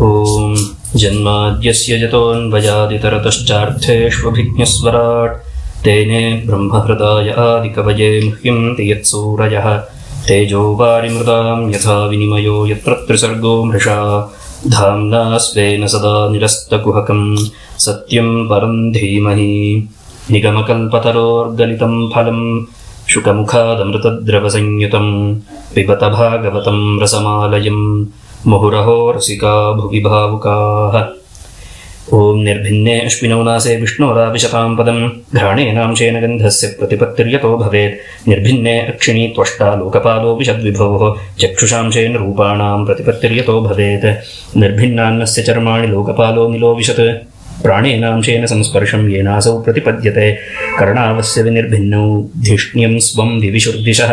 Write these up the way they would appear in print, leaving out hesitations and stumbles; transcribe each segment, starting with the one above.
ಓಂ ಜನ್ಮಾದ್ಯಸ್ಯ ಯತೋನ್ವಯಾದಿತರತಶ್ಚಾರ್ಥೇಷ್ವಭಿಜ್ಞಸ್ವರಾಟ್ ತೇನೇ ಬ್ರಹ್ಮಹೃದಾಯ ಆದಿಕವಯೇ ಮುಹ್ಯಂತಿ ಯತ್ಸೂರಯಃ ತೇಜೋ ವಾರಿಮೃತಾಂ ಯಥಾ ವಿನಿಮಯೋ ಯತ್ರ ತ್ರಿಸರ್ಗೋ ಮೃಷಾ ಧಾಮ್ನಾ ಸ್ವೇನ ಸದಾ ನಿರಸ್ತಕುಹಕಂ ಸತ್ಯಂ ಪರಂ ಧೀಮಹಿ ನಿಗಮಕಲ್ಪತರೋರ್ಗಲಿತಂ ಫಲಂ ಶುಕಮುಖಾದಮೃತದ್ರವಸಂಯುತಂ ಪಿಬತ ಭಾಗವತಂ ರಸಮಾಲಯಂ ಮುಹುರಹೋ ರಸಿಕಾ ಭುವಿ ಭಾವುಕಾಃ. ಓಂ ನಿರ್ಭಿನ್ನೆ ಅಶ್ವಿನೌ ನಾಸೆ ವಿಷ್ಣೋರಾವಿಶತಾಂ ಪದಂ ಘ್ರಾಣೇನಾಂಶೇನ ಗಂಧಸ್ಯ ಪ್ರತಿಪತ್ತಿರ್ಯತೋ ಭವೇತ್. ನಿರ್ಭಿನ್ನೆ ಅಕ್ಷಿಣೀ ತ್ವಷ್ಟಾ ಲೋಕಪಾಲೋ ವಿಶದ್ವಿಭೋಃ ಚಕ್ಷುಷಾಂಶೇನ ರೂಪಾಣಾಂ ಪ್ರತಿಪತ್ತಿರ್ಯತೋ ಭವೇತ್. ನಿರ್ಭಿನ್ನಾನ್ನಸ್ಯ ಚರ್ಮಾಣಿ ಲೋಕಪಾಲೋ ನಿಲೋ ವಿಶತ್ ಪ್ರಾಣೇನಾಂಶೇನ ಸಂಸ್ಪರ್ಶಂ ಯೇನಾಸೌ ಪ್ರತಿಪದ್ಯತೆ. ಕರ್ಣಾವಸ್ಯ ವಿನಿರ್ಭಿನ್ನೌ ಧಿಷ್ಣ್ಯಂ ಸ್ವಂ ವಿವಿಶುರ್ದಿಶಃ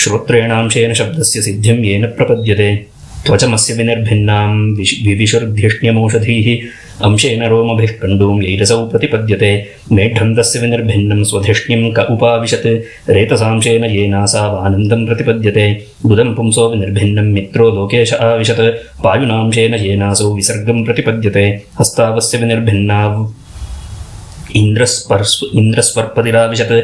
ಶ್ರೋತ್ರೇಣಾಂಶೇನ ಶಬ್ದಸ್ಯ ಸಿದ್ಧಿಂ ಯೇನ ಪ್ರಪದ್ಯತೆ. ತ್ವಚಮಸ್ಯ ವಿನಿರ್ಭಿನ್ನಾಂ ವಿವಿಶುರ್ಧಿಷ್ಣ್ಯಮೌಷಧೀಃ ಅಂಶೇನ ರೋಮಭಿಃ ಕಂಡೂಂ ಯೈರಸೌ ಪ್ರತಿಪದ್ಯತೆ. ಮೇಢ್ರಂತಸ್ಯ ವಿನಿರ್ಭಿನ್ನಂ ಸ್ವಧಿಷ್ಣ್ಯಂ ಕ ಉಪಾವಿಶತ್ ರೇತಸಾಂಶೇನ ಯೇನಾಸಾವಾನಂದಂ ಪ್ರತಿಪದ್ಯತೆ. ಬುಧಂ ಪುಂಸೋ ವಿನಿರ್ಭಿನ್ನಂ ಮಿತ್ರೋ ಲೋಕೇಶ ಆವಿಶತ್ ಪಾಯುನಾಂಶೇನ ಯೇನಾಸೌ ವಿಸರ್ಗಂ ಪ್ರತಿಪದ್ಯತೆ. ಹಸ್ತಾವಸ್ಯ ವಿನಿರ್ಭಿನ್ನಾವ್ ಇಂದ್ರಸ್ಪರ್ಪತಿರಾವಿಶತ್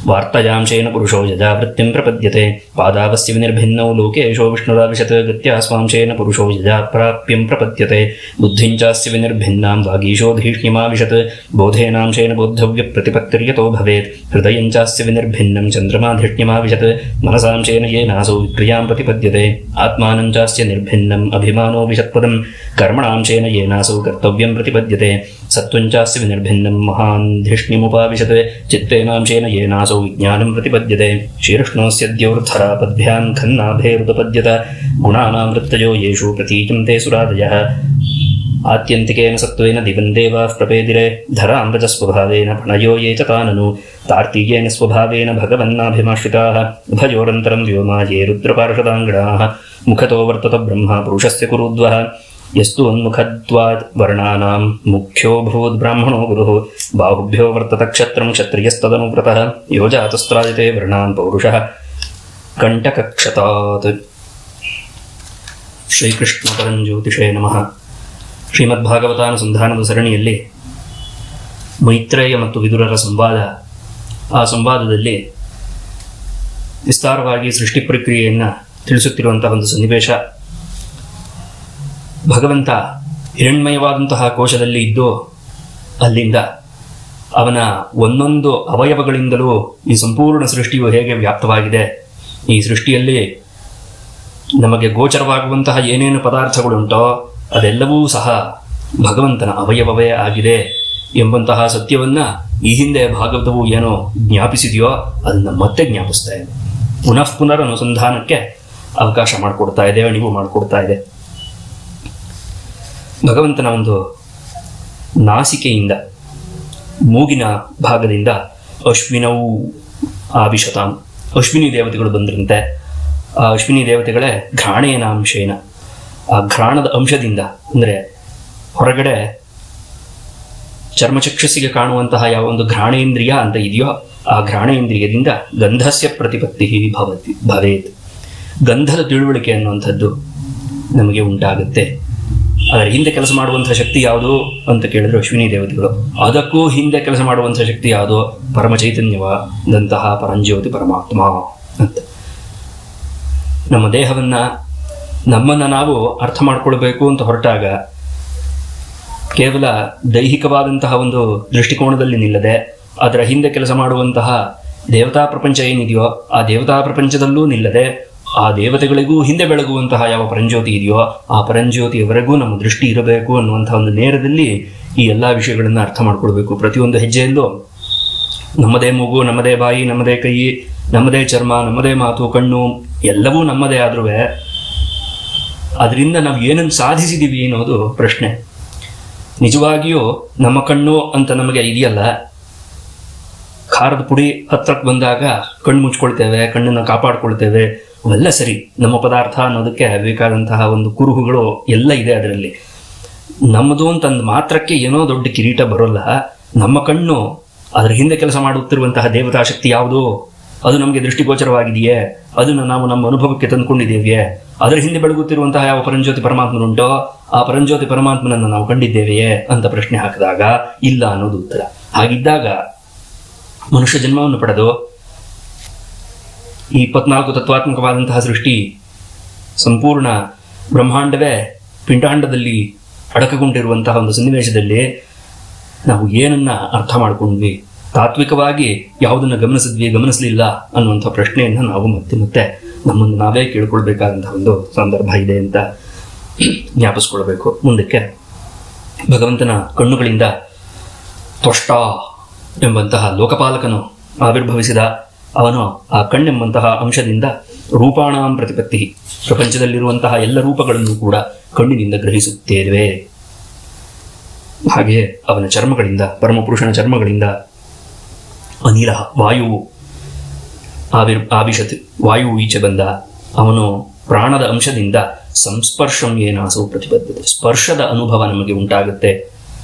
ವಾರ್ತಾಯಾಂಶೇನ ಪುರುಷೋ ಯಜಾವೃತ್ತಿಂ ಪ್ರಪದ್ಯತೆ. ಪಾದಾವಸ್ಯ ವಿನಿರ್ಭಿನ್ನೌ ಲೋಕೇಶೋ ವಿಷ್ಣುರಾವಿಶತ್ ಗತ್ಯಾಸ್ವಾಂಶೇನ ಪುರುಷೋ ಯಜಾಪ್ರಾಪ್ಯಂ ಪ್ರಪದ್ಯತೆ. ಬುದ್ಧಿಂಚಾಸ್ಯ ವಿನಿರ್ಭಿನ್ನಾಂ ವಾಗೀಶೋ ಧೀಷ್ಣ್ಯಮಾವಿಶತ್ ಬೋಧೇನಾಂಶೇನ ಬೋದ್ಧವ್ಯ ಪ್ರತಿಪತ್ತಿರ್ಯತೋ ಭವೇತ್. ಹೃದಯಂಚಾಸ್ಯ ವಿನಿರ್ಭಿನ್ನಂ ಚಂದ್ರಮಾ ಧೀಷ್ಣ್ಯಮಾವಿಶತ್ ಮನಸಾಂಶೇನ ಯೇನಾಸೌ ವಿಕ್ರಿಯಾಂ ಪ್ರತಿಪದ್ಯತೆ. ಆತ್ಮಾನಂಚಾಸ್ಯ ನಿರ್ಭಿನ್ನಂ ಅಭಿಮಾನೋ ವಿಶತ್ಪದಂ ಕರ್ಮಣಾಂಶೇನ ಯೇನಾಸೌ ಕರ್ತವ್ಯಂ ಪ್ರತಿಪದ್ಯತೆ. ಸತ್ವಂಚಾಸ್ಯ ವಿನಿರ್ಭಿನ್ನಂ ಮಹಾನ್ ಧೀಷ್ಣ್ಯಮುಪಾವಿಶತ್ ಚಿತ್ತೇನಾಂಶೇನ ಯೇನಾಸೌ ವಿಜ್ಞಾನಂ ಪ್ರತಿಪದ್ಯತೆ. ಶೀರ್ಷ್ಣೋಸ್ಯದ್ಯೋರ್ಧರಾ ಪದ್ಭ್ಯಾಂ ಖನ್ನಾಭೇರುಪದ್ಯತ ಗುಣಾನಾಂ ವೃತ್ತಯೋ ಯೇಷು ಪ್ರತೀಯಂತೆ ಸುರಾದಯಃ. ಆತ್ಯಂತಿಕೇನ ಸತ್ವೇನ ದಿವಂ ದೇವಾಃ ಪ್ರಪೇದಿರೆ ಧರಾಂ ರಜಸ್ವಭಾವೇನ ಪ್ರಣಯೋ ಯೇ ಚ ತಾನನು. ತಾರ್ತೀಯೇನ ಸ್ವಭಾವೇನ ಭಗವನ್ನಾಭಿಮಾಶ್ರಿತಾಃ ಉಭಯೋರಂತರಂ ವ್ಯೋಮಾ ಯೇ ರುದ್ರಪಾರ್ಷದಾಂಗಣಾಃ. ಮುಖತೋ ವರ್ತತ ಬ್ರಹ್ಮ ಪುರುಷಸ್ಯ ಕುರುದ್ವಃ ಯಸ್ತು ಉನ್ಮುಖತ್ವಾದ್ ವರ್ಣಾನಾಂ ಮುಖ್ಯೋ ಭೂದ್ ಬ್ರಾಹ್ಮಣೋ ಗುರುಃ. ಬಾಹುಭ್ಯೋ ವರ್ತತ ಕ್ಷತ್ರಂ ಕ್ಷತ್ರಿಯಸ್ತದನುವ್ರತಃ ಯೋ ಜಾತಸ್ತ್ರಾಯತೆ ವರ್ಣಾನ್ ಪೌರುಷಃ ಕಂಟಕಕ್ಷತಾತ್. ಶ್ರೀಕೃಷ್ಣ ಪರಂಜ್ಯೋತಿಷೇ ನಮಃ. ಶ್ರೀಮದ್ಭಾಗವತಾನುಸಂಧಾನದ ಸರಣಿಯಲ್ಲಿ ಮೈತ್ರೇಯ ಮತ್ತು ವಿದುರರ ಸಂವಾದ, ಆ ಸಂವಾದದಲ್ಲಿ ವಿಸ್ತಾರವಾಗಿ ಸೃಷ್ಟಿ ಪ್ರಕ್ರಿಯೆಯನ್ನು ತಿಳಿಸುತ್ತಿರುವಂತಹ ಒಂದು ಸನ್ನಿವೇಶ. ಭಗವಂತ ಹಿರಣ್ಮಯವಾದಂತಹ ಕೋಶದಲ್ಲಿ ಇದ್ದು ಅಲ್ಲಿಂದ ಅವನ ಒಂದೊಂದು ಅವಯವಗಳಿಂದಲೂ ಈ ಸಂಪೂರ್ಣ ಸೃಷ್ಟಿಯು ಹೇಗೆ ವ್ಯಾಪ್ತವಾಗಿದೆ, ಈ ಸೃಷ್ಟಿಯಲ್ಲಿ ನಮಗೆ ಗೋಚರವಾಗುವಂತಹ ಏನೇನು ಪದಾರ್ಥಗಳುಂಟೋ ಅದೆಲ್ಲವೂ ಸಹ ಭಗವಂತನ ಅವಯವವೇ ಆಗಿದೆ ಎಂಬಂತಹ ಸತ್ಯವನ್ನು ಈ ಹಿಂದೆ ಭಾಗವತವು ಏನೋ ಜ್ಞಾಪಿಸಿದೆಯೋ ಅದನ್ನು ಮತ್ತೆ ಜ್ಞಾಪಿಸ್ತಾ ಇದೆ. ಪುನಃ ಪುನರ್ ಅನುಸಂಧಾನಕ್ಕೆ ಅವಕಾಶ ಮಾಡಿಕೊಡ್ತಾ ಇದೆ, ಅಣಿವು ಮಾಡಿಕೊಡ್ತಾ ಇದೆ. ಭಗವಂತನ ಒಂದು ನಾಸಿಕೆಯಿಂದ, ಮೂಗಿನ ಭಾಗದಿಂದ ಅಶ್ವಿನವು ಆವಿಶತಾಂ, ಅಶ್ವಿನಿ ದೇವತೆಗಳು ಬಂದ್ರಂತೆ. ಆ ಅಶ್ವಿನಿ ದೇವತೆಗಳೇ ಘ್ರಾಣೇನಾಂಶೇನ, ಆ ಘ್ರಾಣದ ಅಂಶದಿಂದ, ಅಂದರೆ ಹೊರಗಡೆ ಚರ್ಮಚಕ್ಷುಸಿಗೆ ಕಾಣುವಂತಹ ಯಾವ ಒಂದು ಘ್ರಾಣೇಂದ್ರಿಯ ಅಂತ ಇದೆಯೋ ಆ ಘ್ರಾಣೇಂದ್ರಿಯದಿಂದ ಗಂಧಸ್ಯ ಪ್ರತಿಪತ್ತಿ ಭವೇತ್. ಗಂಧದ ತಿಳುವಳಿಕೆ ಅನ್ನುವಂಥದ್ದು ನಮಗೆ ಉಂಟಾಗುತ್ತೆ. ಅದರ ಹಿಂದೆ ಕೆಲಸ ಮಾಡುವಂಥ ಶಕ್ತಿ ಯಾವುದು ಅಂತ ಕೇಳಿದ್ರೆ ಅಶ್ವಿನಿ ದೇವತೆಗಳು. ಅದಕ್ಕೂ ಹಿಂದೆ ಕೆಲಸ ಮಾಡುವಂಥ ಶಕ್ತಿ ಯಾವುದು? ಪರಮ ಚೈತನ್ಯವಾದಂತಹ ಪರಂಜ್ಯೋತಿ ಪರಮಾತ್ಮ ಅಂತ. ನಮ್ಮ ದೇಹವನ್ನು, ನಮ್ಮನ್ನು ನಾವು ಅರ್ಥ ಮಾಡಿಕೊಳ್ಬೇಕು ಅಂತ ಹೊರಟಾಗ ಕೇವಲ ದೈಹಿಕವಾದಂತಹ ಒಂದು ದೃಷ್ಟಿಕೋನದಲ್ಲಿ ನಿಲ್ಲದೆ ಅದರ ಹಿಂದೆ ಕೆಲಸ ಮಾಡುವಂತಹ ದೇವತಾ ಪ್ರಪಂಚ ಏನಿದೆಯೋ ಆ ದೇವತಾ ಪ್ರಪಂಚದಲ್ಲೂ ನಿಲ್ಲದೆ ಆ ದೇವತೆಗಳಿಗೂ ಹಿಂದೆ ಬೆಳಗುವಂತಹ ಯಾವ ಪರಂಜ್ಯೋತಿ ಇದೆಯೋ ಆ ಪರಂಜ್ಯೋತಿಯವರೆಗೂ ನಮ್ಮ ದೃಷ್ಟಿ ಇರಬೇಕು ಅನ್ನುವಂಥ ಒಂದು ನೇರದಲ್ಲಿ ಈ ಎಲ್ಲ ವಿಷಯಗಳನ್ನು ಅರ್ಥ ಮಾಡ್ಕೊಳ್ಬೇಕು. ಪ್ರತಿಯೊಂದು ಹೆಜ್ಜೆಯಲ್ಲೂ ನಮ್ಮದೇ ಮೂಗು, ನಮ್ಮದೇ ಬಾಯಿ, ನಮ್ಮದೇ ಕೈ, ನಮ್ಮದೇ ಚರ್ಮ, ನಮ್ಮದೇ ಮಾತು, ಕಣ್ಣು ಎಲ್ಲವೂ ನಮ್ಮದೇ ಆದ್ರೂ ಅದರಿಂದ ನಾವು ಏನನ್ನು ಸಾಧಿಸಿದ್ದೀವಿ ಅನ್ನೋದು ಪ್ರಶ್ನೆ. ನಿಜವಾಗಿಯೂ ನಮ್ಮ ಕಣ್ಣು ಅಂತ ನಮಗೆ ಇದೆಯಲ್ಲ, ಖಾರದ ಪುಡಿ ಹತ್ರಕ್ಕೆ ಬಂದಾಗ ಕಣ್ಣು ಮುಚ್ಕೊಳ್ತೇವೆ, ಕಣ್ಣನ್ನು ಕಾಪಾಡ್ಕೊಳ್ತೇವೆ, ಅವೆಲ್ಲ ಸರಿ. ನಮ್ಮ ಪದಾರ್ಥ ಅನ್ನೋದಕ್ಕೆ ಬೇಕಾದಂತಹ ಒಂದು ಕುರುಹುಗಳು ಎಲ್ಲ ಇದೆ ಅದರಲ್ಲಿ. ನಮ್ಮದು ಅಂತಂದು ಮಾತ್ರಕ್ಕೆ ಏನೋ ದೊಡ್ಡ ಕಿರೀಟ ಬರೋಲ್ಲ. ನಮ್ಮ ಕಣ್ಣು ಅದರ ಹಿಂದೆ ಕೆಲಸ ಮಾಡುತ್ತಿರುವಂತಹ ದೇವತಾ ಶಕ್ತಿ ಯಾವುದು ಅದು ನಮಗೆ ದೃಷ್ಟಿಗೋಚರವಾಗಿದೆಯೇ, ಅದನ್ನು ನಾವು ನಮ್ಮ ಅನುಭವಕ್ಕೆ ತಂದುಕೊಂಡಿದ್ದೇವೆಯೇ, ಅದರ ಹಿಂದೆ ಬೆಳಗುತ್ತಿರುವಂತಹ ಯಾವ ಪರಂಜ್ಯೋತಿ ಪರಮಾತ್ಮನುಂಟೋ ಆ ಪರಂಜ್ಯೋತಿ ಪರಮಾತ್ಮನನ್ನು ನಾವು ಕಂಡಿದ್ದೇವೆಯೇ ಅಂತ ಪ್ರಶ್ನೆ ಹಾಕಿದಾಗ ಇಲ್ಲ ಅನ್ನೋದು ಉತ್ತರ. ಹಾಗಿದ್ದಾಗ ಮನುಷ್ಯ ಜನ್ಮವನ್ನು ಪಡೆದು ಈ 24 ತತ್ವಾತ್ಮಕವಾದಂತಹ ಸೃಷ್ಟಿ ಸಂಪೂರ್ಣ ಬ್ರಹ್ಮಾಂಡವೇ ಪಿಂಡಾಂಡದಲ್ಲಿ ಅಡಕಗೊಂಡಿರುವಂತಹ ಒಂದು ಸನ್ನಿವೇಶದಲ್ಲಿ ನಾವು ಏನನ್ನ ಅರ್ಥ ಮಾಡ್ಕೊಂಡ್ವಿ, ತಾತ್ವಿಕವಾಗಿ ಯಾವುದನ್ನು ಗಮನಿಸಲಿಲ್ಲ ಅನ್ನುವಂಥ ಪ್ರಶ್ನೆಯನ್ನು ನಾವು ಮತ್ತೆ ಮತ್ತೆ ನಮ್ಮನ್ನು ನಾವೇ ಕೇಳ್ಕೊಳ್ಬೇಕಾದಂತಹ ಒಂದು ಸಂದರ್ಭ ಇದೆ ಅಂತ ಜ್ಞಾಪಿಸ್ಕೊಳ್ಬೇಕು. ಮುಂದಕ್ಕೆ ಭಗವಂತನ ಕಣ್ಣುಗಳಿಂದ ತ್ವಷ್ಟ ಎಂಬಂತಹ ಲೋಕಪಾಲಕನು ಆವಿರ್ಭವಿಸಿದ. ಅವನು ಆ ಕಣ್ಣೆಂಬಂತಹ ಅಂಶದಿಂದ ರೂಪಾಣಾಂ ಪ್ರತಿಪತ್ತಿ, ಪ್ರಪಂಚದಲ್ಲಿರುವಂತಹ ಎಲ್ಲ ರೂಪಗಳನ್ನು ಕೂಡ ಕಣ್ಣಿನಿಂದ ಗ್ರಹಿಸುತ್ತೇವೆ. ಹಾಗೆಯೇ ಅವನ ಚರ್ಮಗಳಿಂದ, ಪರಮಪುರುಷನ ಚರ್ಮಗಳಿಂದ ಅನಿಲ ವಾಯುವು ಆವಿಶತ್, ವಾಯುವು ಈಚೆ ಬಂದ. ಅವನು ಪ್ರಾಣದ ಅಂಶದಿಂದ ಸಂಸ್ಪರ್ಶಂ ಏನಾಸು ಪ್ರತಿಬದ್ಧತೆ, ಸ್ಪರ್ಶದ ಅನುಭವ ನಮಗೆ ಉಂಟಾಗುತ್ತೆ.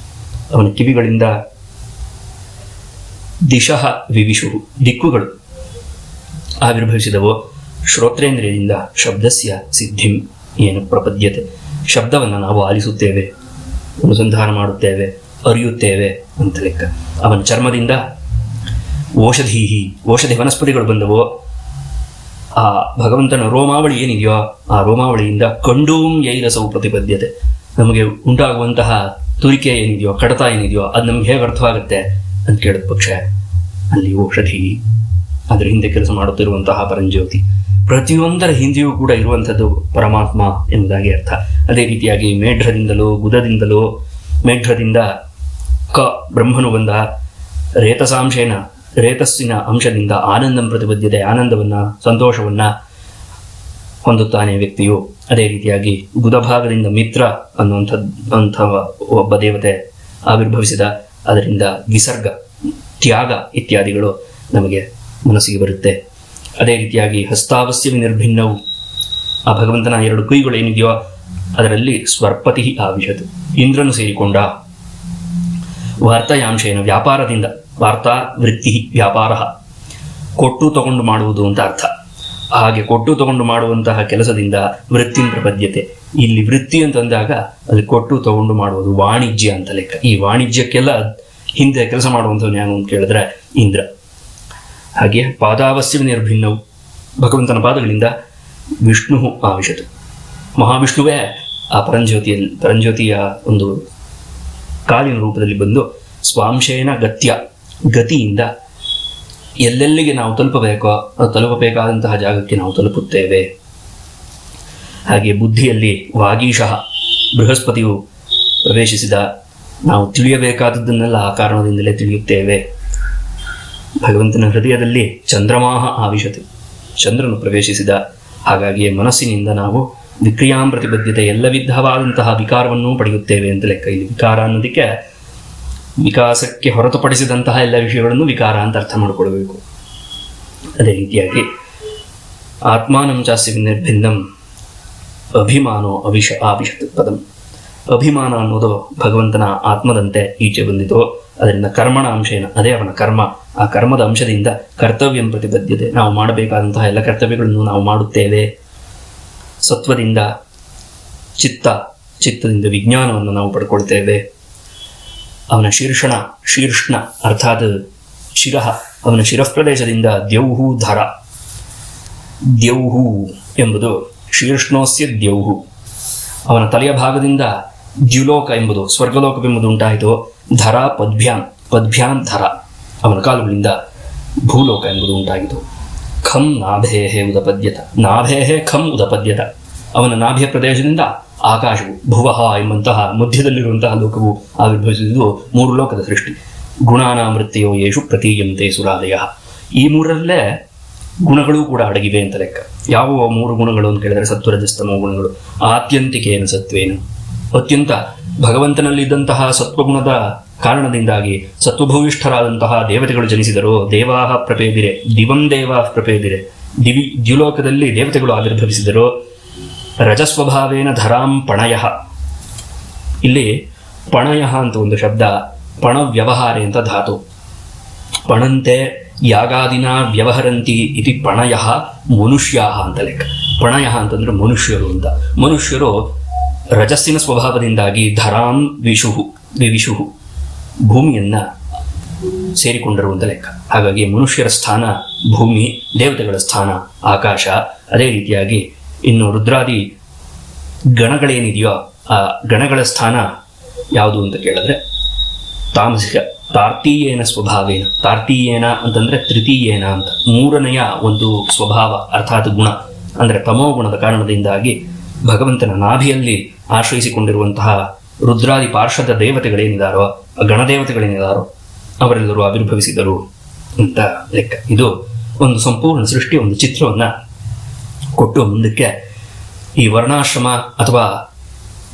ಅವನ ಕಿವಿಗಳಿಂದ ದಿಶಃ ವಿವಿಷು, ದಿಕ್ಕುಗಳು ಆವಿರ್ಭವಿಸಿದವೋ. ಶ್ರೋತ್ರೇಂದ್ರಿಯದಿಂದ ಶಬ್ದಸ್ಯ ಸಿದ್ಧಿಂ ಏನು ಪ್ರಪದ್ಯತೆ, ಶಬ್ದವನ್ನು ನಾವು ಆಲಿಸುತ್ತೇವೆ, ಅನುಸಂಧಾನ ಮಾಡುತ್ತೇವೆ, ಅರಿಯುತ್ತೇವೆ ಅಂತ ಲೆಕ್ಕ. ಅವನ ಚರ್ಮದಿಂದ ಔಷಧಿ ವನಸ್ಪತಿಗಳು ಬಂದವೋ. ಆ ಭಗವಂತನ ರೋಮಾವಳಿ ಏನಿದೆಯೋ ಆ ರೋಮಾವಳಿಯಿಂದ ಕಂಡೂಂ ಯೈರಸವು ಪ್ರತಿಪದ್ಯತೆ, ನಮಗೆ ಉಂಟಾಗುವಂತಹ ತುರಿಕೆ ಏನಿದೆಯೋ, ಕಡತ ಏನಿದೆಯೋ ಅದು ನಮ್ಗೆ ಹೇಗೆ ಅರ್ಥವಾಗುತ್ತೆ ಅಂತ ಕೇಳಿದ ಪಕ್ಷ ಅಲ್ಲಿ ಔಷಧಿ, ಅದರ ಹಿಂದೆ ಕೆಲಸ ಮಾಡುತ್ತಿರುವಂತಹ ಪರಂಜ್ಯೋತಿ, ಪ್ರತಿಯೊಂದರ ಹಿಂದೆಯೂ ಕೂಡ ಇರುವಂಥದ್ದು ಪರಮಾತ್ಮ ಎಂಬುದಾಗಿ ಅರ್ಥ. ಅದೇ ರೀತಿಯಾಗಿ ಮೇಢ್ರದಿಂದಲೋ ಗುದದಿಂದಲೋ, ಮೇಢ್ರದಿಂದ ಬ್ರಹ್ಮನು ಬಂದ, ರೇತಸ್ಸಿನ ಅಂಶದಿಂದ ಆನಂದಂ ಪ್ರತಿಬದ್ಧತೆ, ಆನಂದವನ್ನ ಸಂತೋಷವನ್ನ ಹೊಂದುತ್ತಾನೆ ವ್ಯಕ್ತಿಯು. ಅದೇ ರೀತಿಯಾಗಿ ಗುದಭಾಗದಿಂದ ಮಿತ್ರ ಅನ್ನುವಂಥ ಒಬ್ಬ ದೇವತೆ ಆವಿರ್ಭವಿಸಿದ. ಅದರಿಂದ ವಿಸರ್ಗ, ತ್ಯಾಗ ಇತ್ಯಾದಿಗಳು ನಮಗೆ ಮನಸ್ಸಿಗೆ ಬರುತ್ತೆ. ಅದೇ ರೀತಿಯಾಗಿ ಹಸ್ತಾವಸ್ಯ ವಿನಿರ್ಭಿನ್ನವು, ಆ ಭಗವಂತನ 2 ಕೈಗಳು ಏನಿದೆಯೋ ಅದರಲ್ಲಿ ಸ್ವರ್ಪತಿ ಆವಿಶತ್, ಇಂದ್ರನು ಸೇರಿಕೊಂಡ. ವಾರ್ತಾಯಾಂಶೇನ, ವ್ಯಾಪಾರದಿಂದ, ವಾರ್ತಾ ವೃತ್ತಿ ವ್ಯಾಪಾರ, ಕೊಟ್ಟು ತಗೊಂಡು ಮಾಡುವುದು ಅಂತ ಅರ್ಥ. ಹಾಗೆ ಕೊಟ್ಟು ತಗೊಂಡು ಮಾಡುವಂತಹ ಕೆಲಸದಿಂದ ವೃತ್ತಿನ ಪ್ರಪದ್ಯತೆ. ಇಲ್ಲಿ ವೃತ್ತಿ ಅಂತಂದಾಗ ಅಲ್ಲಿ ಕೊಟ್ಟು ತಗೊಂಡು ಮಾಡುವುದು ವಾಣಿಜ್ಯ ಅಂತ ಲೆಕ್ಕ. ಈ ವಾಣಿಜ್ಯಕ್ಕೆಲ್ಲ ಹಿಂದೆ ಕೆಲಸ ಮಾಡುವಂಥವ್ನು ಯಾರು ಅಂತ ಕೇಳಿದ್ರೆ ಇಂದ್ರ. ಹಾಗೆ ಪಾದಾವಸ್ಯ ನಿರ್ಭಿನ್ನವು, ಭಗವಂತನ ಪಾದಗಳಿಂದ ವಿಷ್ಣು ಆವಿಶತು, ಮಹಾವಿಷ್ಣುವೇ ಆ ಪರಂಜ್ಯೋತಿಯ ಒಂದು ಕಾಲಿನ ರೂಪದಲ್ಲಿ ಬಂದು ಸ್ವಾಂಶೇನ ಗತಿಯಿಂದ ಎಲ್ಲೆಲ್ಲಿಗೆ ನಾವು ತಲುಪಬೇಕೋ ಅದು ತಲುಪಬೇಕಾದಂತಹ ಜಾಗಕ್ಕೆ ನಾವು ತಲುಪುತ್ತೇವೆ. ಹಾಗೆ ಬುದ್ಧಿಯಲ್ಲಿ ವಾಗೀಶಃ, ಬೃಹಸ್ಪತಿಯು ಪ್ರವೇಶಿಸಿದ. ನಾವು ತಿಳಿಯಬೇಕಾದದ್ದನ್ನೆಲ್ಲ ಆ ಕಾರಣದಿಂದಲೇ ತಿಳಿಯುತ್ತೇವೆ. ಭಗವಂತನ ಹೃದಯದಲ್ಲಿ ಚಂದ್ರಮಾಹ ಆವಿಶತು, ಚಂದ್ರನು ಪ್ರವೇಶಿಸಿದ. ಹಾಗಾಗಿ ಮನಸ್ಸಿನಿಂದ ನಾವು ವಿಕ್ರಿಯಾಂ ಪ್ರತಿಬದ್ಧತೆ, ಎಲ್ಲ ವಿಧವಾದಂತಹ ವಿಕಾರವನ್ನೂ ಪಡೆಯುತ್ತೇವೆ ಅಂತ ಲೆಕ್ಕ. ಇಲ್ಲಿ ವಿಕಾರ ಅನ್ನೋದಕ್ಕೆ ವಿಕಾಸಕ್ಕೆ ಹೊರತುಪಡಿಸಿದಂತಹ ಎಲ್ಲ ವಿಷಯಗಳನ್ನು ವಿಕಾರ ಅಂತ ಅರ್ಥ ಮಾಡಿಕೊಳ್ಬೇಕು. ಅದೇ ರೀತಿಯಾಗಿ ಆತ್ಮಾನಂ ಚಾಸ್ಯ ನಿರ್ಭಿನ್ನಂ ಅಭಿಮಾನೋ ಆವಿಶತ್ ಪದಂ, ಅಭಿಮಾನ ಅನ್ನೋದು ಭಗವಂತನ ಆತ್ಮದಂತೆ ಈಚೆ ಬಂದಿತು. ಅದರಿಂದ ಕರ್ಮಣ ಅಂಶೇನ, ಅದೇ ಅವನ ಕರ್ಮ, ಆ ಕರ್ಮದ ಅಂಶದಿಂದ ಕರ್ತವ್ಯಂ ಪ್ರತಿಬದ್ಧತೆ, ನಾವು ಮಾಡಬೇಕಾದಂತಹ ಎಲ್ಲ ಕರ್ತವ್ಯಗಳನ್ನು ನಾವು ಮಾಡುತ್ತೇವೆ. ಸತ್ವದಿಂದ ಚಿತ್ತದಿಂದ ವಿಜ್ಞಾನವನ್ನು ನಾವು ಪಡ್ಕೊಳ್ತೇವೆ. ಅವನ ಶೀರ್ಷ್ಣ ಅರ್ಥಾತ್ ಶಿರಃ, ಅವನ ಶಿರಃಪ್ರದೇಶದಿಂದ ದ್ಯೌಹು ಧರ, ದ್ಯೌಹು ಎಂಬುದು ಶೀರ್ಷ್ಣೋಸ್ಯ ದ್ಯೌಹು, ಅವನ ತಲೆಯ ಭಾಗದಿಂದ ದ್ಯುಲೋಕ ಎಂಬುದು ಸ್ವರ್ಗಲೋಕವೆಂಬುದು ಉಂಟಾಯಿತು. ಧರ ಪದ್ಭ್ಯಾಂ ಧರ, ಅವನ ಕಾಲುಗಳಿಂದ ಭೂಲೋಕ ಎಂಬುದು ಉಂಟಾಗಿತು. ಖಂ ನಾಭೇಹೇ ಉದಪದ್ಯತ, ನಾಭೇಹೇ ಖಂ ಉದಪದ್ಯತ, ಅವನ ನಾಭ್ಯ ಪ್ರದೇಶದಿಂದ ಆಕಾಶವು, ಭುವಃ ಎಂಬಂತಹ ಮಧ್ಯದಲ್ಲಿರುವಂತಹ ಲೋಕವು ಆವಿರ್ಭವಿಸಿದ್ದು. 3 ಲೋಕದ ಸೃಷ್ಟಿ. ಗುಣಾನಾಮೃತ್ಯೋ ಯೇಷು ಪ್ರತೀಯಂತೆ ಸುರಾದಯ, ಈ 3ರಲ್ಲೇ ಗುಣಗಳು ಕೂಡ ಅಡಗಿವೆ ಅಂತ ಲೆಕ್ಕ. ಯಾವುವು 3 ಗುಣಗಳು ಅಂತ ಕೇಳಿದರೆ ಸತ್ವರಜಸ್ತಮೋ ಗುಣಗಳು. ಆತ್ಯಂತಿಕೇನ ಸತ್ವೇನ, ಅತ್ಯಂತ ಭಗವಂತನಲ್ಲಿದ್ದಂತಹ ಸತ್ವಗುಣದ ಕಾರಣದಿಂದಾಗಿ ಸತ್ವಭೂಯಿಷ್ಠರಾದಂತಹ ದೇವತೆಗಳು ಜನಿಸಿದರು. ದೇವಾಹ ಪ್ರಪೇದಿರೆ, ದಿವಂ ದೇವಾ ಪ್ರಪೇದಿರೆ, ದ್ಯುಲೋಕದಲ್ಲಿ ದೇವತೆಗಳು ಆವಿರ್ಭವಿಸಿದರು. ರಜಸ್ವಭಾವೇನ ಧರಾಂ ಪಣಯ, ಇಲ್ಲಿ ಪಣಯ ಅಂತ ಒಂದು ಶಬ್ದ, ಪಣ ವ್ಯವಹಾರ ಅಂತ ಧಾತು. ಪಣಂತೆ ಯಾಗಾದಿನ ವ್ಯವಹರಂತಿ ಇತಿ ಪಣಯ ಮನುಷ್ಯ ಅಂತ ಲೆಕ್ಕ. ಪಣಯ ಅಂತಂದ್ರೆ ಮನುಷ್ಯರು ಅಂತ. ಮನುಷ್ಯರು ರಜಸ್ಸಿನ ಸ್ವಭಾವದಿಂದಾಗಿ ಧರಾಂ ವಿವಿಷುಹು ಭೂಮಿಯನ್ನ ಸೇರಿಕೊಂಡಿರುವಂತ ಲೆಕ್ಕ. ಹಾಗಾಗಿ ಮನುಷ್ಯರ ಸ್ಥಾನ ಭೂಮಿ, ದೇವತೆಗಳ ಸ್ಥಾನ ಆಕಾಶ. ಅದೇ ರೀತಿಯಾಗಿ ಇನ್ನು ರುದ್ರಾದಿ ಗಣಗಳೇನಿದೆಯೋ ಆ ಗಣಗಳ ಸ್ಥಾನ ಯಾವುದು ಅಂತ ಕೇಳಿದ್ರೆ ತಾಮಸಿಕ. ತಾರ್ತೀಯೇನ ಸ್ವಭಾವೇನ, ತಾರ್ತೀಯೇನ ಅಂತಂದ್ರೆ ತೃತೀಯೇನ ಅಂತ, ಮೂರನೆಯ ಒಂದು ಸ್ವಭಾವ ಅರ್ಥಾತ್ ಗುಣ ಅಂದ್ರೆ ತಮೋ ಗುಣದ ಕಾರಣದಿಂದಾಗಿ ಭಗವಂತನ ನಾಭಿಯಲ್ಲಿ ಆಶ್ರಯಿಸಿಕೊಂಡಿರುವಂತಹ ರುದ್ರಾದಿ ಪಾರ್ಶ್ವದ ದೇವತೆಗಳೇನಿದಾರೋ, ಗಣದೇವತೆಗಳೇನಿದಾರೋ ಅವರೆಲ್ಲರೂ ಆವಿರ್ಭವಿಸಿದರು ಅಂತ ಲೆಕ್ಕ. ಇದು ಒಂದು ಸಂಪೂರ್ಣ ಸೃಷ್ಟಿ, ಒಂದು ಚಿತ್ರವನ್ನ ಕೊಟ್ಟು ಮುಂದಕ್ಕೆ ಈ ವರ್ಣಾಶ್ರಮ ಅಥವಾ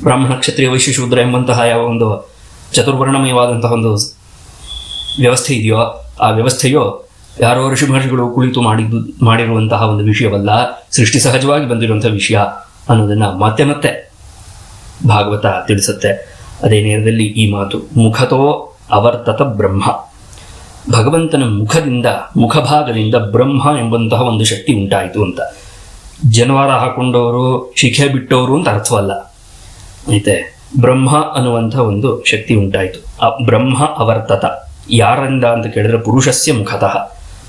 ಬ್ರಾಹ್ಮಣ ಕ್ಷತ್ರಿಯ ವೈಶ್ಯ ಶೂದ್ರ ಎಂಬಂತಹ ಯಾವ ಒಂದು ಚತುರ್ವರ್ಣಮಯವಾದಂತಹ ಒಂದು ವ್ಯವಸ್ಥೆ ಇದೆಯೋ ಆ ವ್ಯವಸ್ಥೆಯು ಯಾರೋ ಋಷಿ ಮಹರ್ಷಿಗಳು ಕುಳಿತು ಮಾಡಿರುವಂತಹ ಒಂದು ವಿಷಯವಲ್ಲ, ಸೃಷ್ಟಿ ಸಹಜವಾಗಿ ಬಂದಿರುವಂತಹ ವಿಷಯ ಅನ್ನೋದನ್ನ ಮತ್ತೆ ಮತ್ತೆ ಭಾಗವತ ತಿಳಿಸುತ್ತೆ. ಅದೇ ನೇರದಲ್ಲಿ ಈ ಮಾತು ಮುಖತೋ ಅವರ್ತತ ಬ್ರಹ್ಮ, ಭಗವಂತನ ಮುಖದಿಂದ ಮುಖಭಾಗದಿಂದ ಬ್ರಹ್ಮ ಎಂಬಂತಹ ಒಂದು ಶಕ್ತಿ ಉಂಟಾಯಿತು ಅಂತ. ಜನವಾರ ಹಾಕೊಂಡವರು ಶಿಖೆ ಬಿಟ್ಟವರು ಅಂತ ಅರ್ಥವಲ್ಲ, ಐತೆ ಬ್ರಹ್ಮ ಅನ್ನುವಂಥ ಒಂದು ಶಕ್ತಿ ಉಂಟಾಯಿತು. ಆ ಬ್ರಹ್ಮ ಅವರ್ತತ ಯಾರಿಂದ ಅಂತ ಕೇಳಿದ್ರೆ ಪುರುಷಸ್ಯ ಮುಖತಃ,